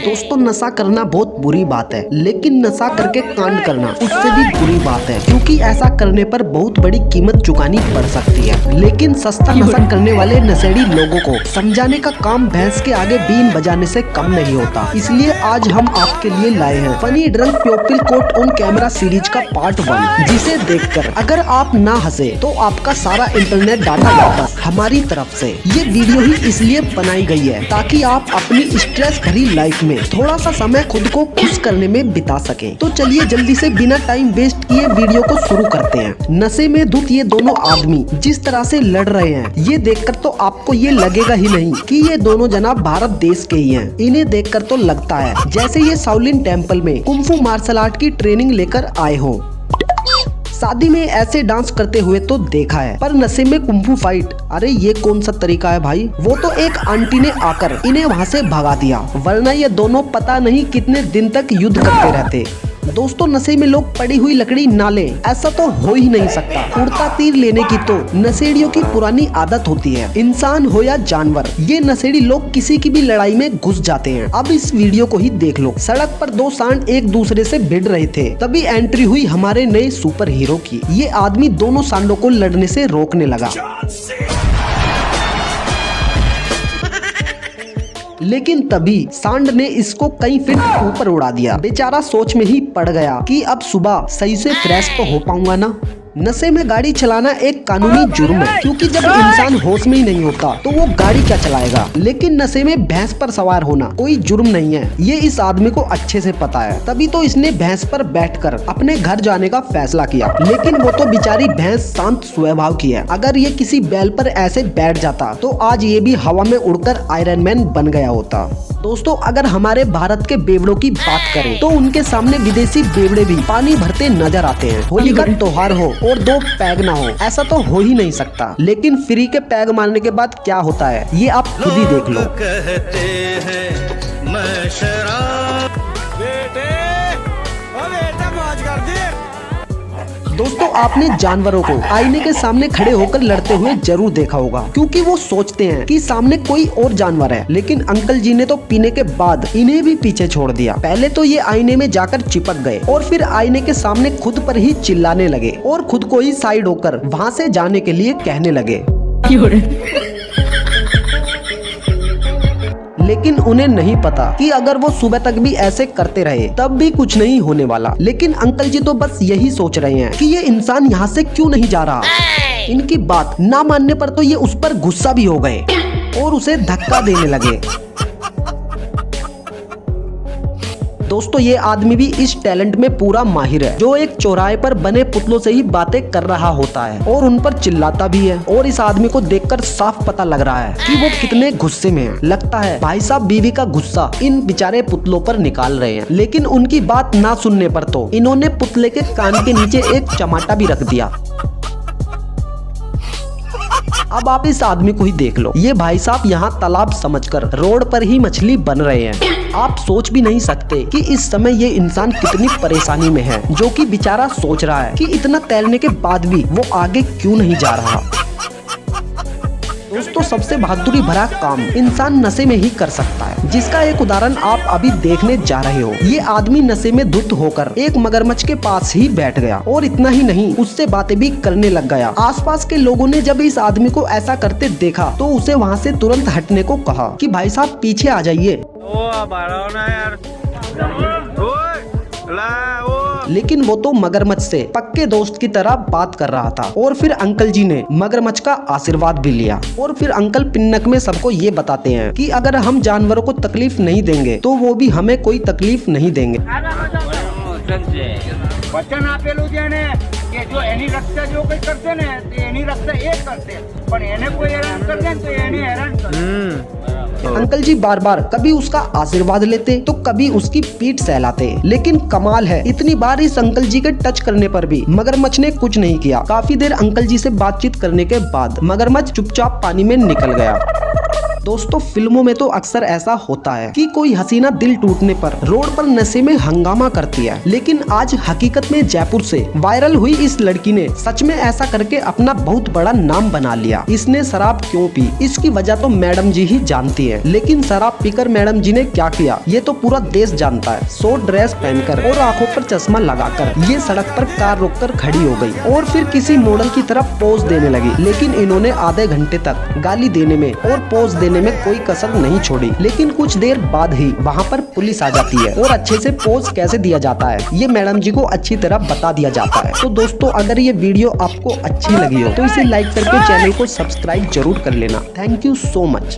दोस्तों, नशा करना बहुत बुरी बात है, लेकिन नशा करके कांड करना उससे भी बुरी बात है, क्योंकि ऐसा करने पर बहुत बड़ी कीमत चुकानी पड़ सकती है। लेकिन सस्ता नशा करने वाले नशेड़ी लोगों को समझाने का काम भैंस के आगे बीन बजाने से कम नहीं होता। इसलिए आज हम आपके लिए लाए हैं funny drunk people quote on camera series का पार्ट 1, जिसे देखकर अगर आप ना हंसे तो आपका सारा इंटरनेट डाटा वापस हमारी तरफ से। ये वीडियो ही इसलिए बनाई गई है ताकि आप अपनी स्ट्रेस भरी लाइफ में थोड़ा सा समय खुद को खुश करने में बिता सकें। तो चलिए जल्दी से बिना टाइम वेस्ट किए वीडियो को शुरू करते हैं। नशे में धुत ये दोनों आदमी जिस तरह से लड़ रहे हैं, ये देखकर तो आपको ये लगेगा ही नहीं कि ये दोनों जनाब भारत देश के ही हैं। इन्हें देखकर तो लगता है जैसे ये शाओलिन टेम्पल में कुंफू मार्शल आर्ट की ट्रेनिंग लेकर आए हों। शादी में ऐसे डांस करते हुए तो देखा है, पर नशे में कुंफू फाइट, अरे ये कौन सा तरीका है भाई। वो तो एक आंटी ने आकर इन्हें वहाँ से भगा दिया, वरना ये दोनों पता नहीं कितने दिन तक युद्ध करते रहते। दोस्तों, नशे में लोग पड़ी हुई लकड़ी ना लें, ऐसा तो हो ही नहीं सकता। उड़ता तीर लेने की तो नशेड़ियों की पुरानी आदत होती है। इंसान हो या जानवर, ये नशेड़ी लोग किसी की भी लड़ाई में घुस जाते हैं। अब इस वीडियो को ही देख लो। सड़क पर दो सांड एक दूसरे से भिड़ रहे थे, तभी एंट्री हुई हमारे नए सुपर हीरो की। ये आदमी दोनों सांडों को लड़ने से रोकने लगा, लेकिन तभी सांड ने इसको कई फीट ऊपर उड़ा दिया। बेचारा सोच में ही पड़ गया कि अब सुबह सही से फ्रेश तो हो पाऊंगा ना। नशे में गाड़ी चलाना एक कानूनी जुर्म है, क्योंकि जब इंसान होश में ही नहीं होता तो वो गाड़ी क्या चलाएगा। लेकिन नशे में भैंस पर सवार होना कोई जुर्म नहीं है, ये इस आदमी को अच्छे से पता है। तभी तो इसने भैंस पर बैठकर अपने घर जाने का फैसला किया। लेकिन वो तो बेचारी भैंस शांत स्वभाव की है। अगर ये किसी बैल पर ऐसे बैठ जाता तो आज ये भी हवा में उड़कर आयरन मैन बन गया होता। दोस्तों, अगर हमारे भारत के बेवड़ों की बात करें तो उनके सामने विदेशी बेवड़े भी पानी भरते नजर आते हैं। होली का त्योहार हो और दो पैग ना हो, ऐसा तो हो ही नहीं सकता। लेकिन फ्री के पैग मारने के बाद क्या होता है, ये आप खुद ही देख लो। कहते हैं मैं शराब दोस्तों, आपने जानवरों को आईने के सामने खड़े होकर लड़ते हुए जरूर देखा होगा, क्योंकि वो सोचते हैं कि सामने कोई और जानवर है। लेकिन अंकल जी ने तो पीने के बाद इन्हें भी पीछे छोड़ दिया। पहले तो ये आईने में जाकर चिपक गए और फिर आईने के सामने खुद पर ही चिल्लाने लगे और खुद को ही साइड होकर वहाँ से जाने के लिए कहने लगे। लेकिन उन्हें नहीं पता कि अगर वो सुबह तक भी ऐसे करते रहे तब भी कुछ नहीं होने वाला। लेकिन अंकल जी तो बस यही सोच रहे हैं कि ये इंसान यहाँ से क्यों नहीं जा रहा। इनकी बात ना मानने पर तो ये उस पर गुस्सा भी हो गए और उसे धक्का देने लगे। दोस्तों, ये आदमी भी इस टैलेंट में पूरा माहिर है, जो एक चौराहे पर बने पुतलों से ही बातें कर रहा होता है और उन पर चिल्लाता भी है। और इस आदमी को देखकर साफ पता लग रहा है कि वो कितने गुस्से में है। लगता है भाई साहब बीवी का गुस्सा इन बेचारे पुतलों पर निकाल रहे हैं। लेकिन उनकी बात ना सुनने पर तो इन्होंने पुतले के कान के नीचे एक चमाटा भी रख दिया। अब आप इस आदमी को ही देख लो। ये भाई साहब यहाँ तालाब समझकर रोड पर ही मछली बन रहे हैं। आप सोच भी नहीं सकते कि इस समय ये इंसान कितनी परेशानी में है, जो कि बेचारा सोच रहा है कि इतना तैरने के बाद भी वो आगे क्यों नहीं जा रहा। दोस्तों, सबसे बहादुरी भरा काम इंसान नशे में ही कर सकता है, जिसका एक उदाहरण आप अभी देखने जा रहे हो। ये आदमी नशे में धुत होकर एक मगरमच्छ के पास ही बैठ गया और इतना ही नहीं, उससे बातें भी करने लग गया। आसपास के लोगों ने जब इस आदमी को ऐसा करते देखा तो उसे वहाँ से तुरंत हटने को कहा कि भाई साहब पीछे आ जाइए। लेकिन वो तो मगरमच्छ से पक्के दोस्त की तरह बात कर रहा था। और फिर अंकल जी ने मगरमच्छ का आशीर्वाद भी लिया। और फिर अंकल पिन्नक में सबको ये बताते हैं कि अगर हम जानवरों को तकलीफ नहीं देंगे तो वो भी हमें कोई तकलीफ नहीं देंगे। वचन आपेલું છે ને કે જો એની રક્ષા જો કોઈ કરશે ને તો એની રક્ષા એ કરશે, પણ એને કોઈ હેરાન કરશે ને તો એને હેરાન કરશે। अंकल जी बार बार कभी उसका आशीर्वाद लेते तो कभी उसकी पीठ सहलाते। लेकिन कमाल है, इतनी बार इस अंकल जी के टच करने पर भी मगरमच्छ ने कुछ नहीं किया। काफी देर अंकल जी से बातचीत करने के बाद मगरमच्छ चुपचाप पानी में निकल गया। दोस्तों फिल्मों में तो अक्सर ऐसा होता है कि कोई हसीना दिल टूटने पर रोड पर नशे में हंगामा करती है, लेकिन आज हकीकत में जयपुर से वायरल हुई इस लड़की ने सच में ऐसा करके अपना बहुत बड़ा नाम बना लिया। इसने शराब क्यों पी, इसकी वजह तो मैडम जी ही जानती है, लेकिन शराब पीकर मैडम जी ने क्या किया ये तो पूरा देश जानता है। शॉर्ट ड्रेस पहनकर और आंखों पर चश्मा लगाकर ये सड़क पर कार रोककर खड़ी हो गई और फिर किसी मॉडल की तरफ पोज देने लगी। लेकिन इन्होंने आधे घंटे तक गाली देने में और पोज देने में कोई कसर नहीं छोड़ी। लेकिन कुछ देर बाद ही वहाँ पर पुलिस आ जाती है और अच्छे से पोज कैसे दिया जाता है ये मैडम जी को अच्छी तरह बता दिया जाता है। तो दोस्तों अगर ये वीडियो आपको अच्छी लगी हो तो इसे लाइक करके चैनल को सब्सक्राइब जरूर कर लेना। Thank you so much.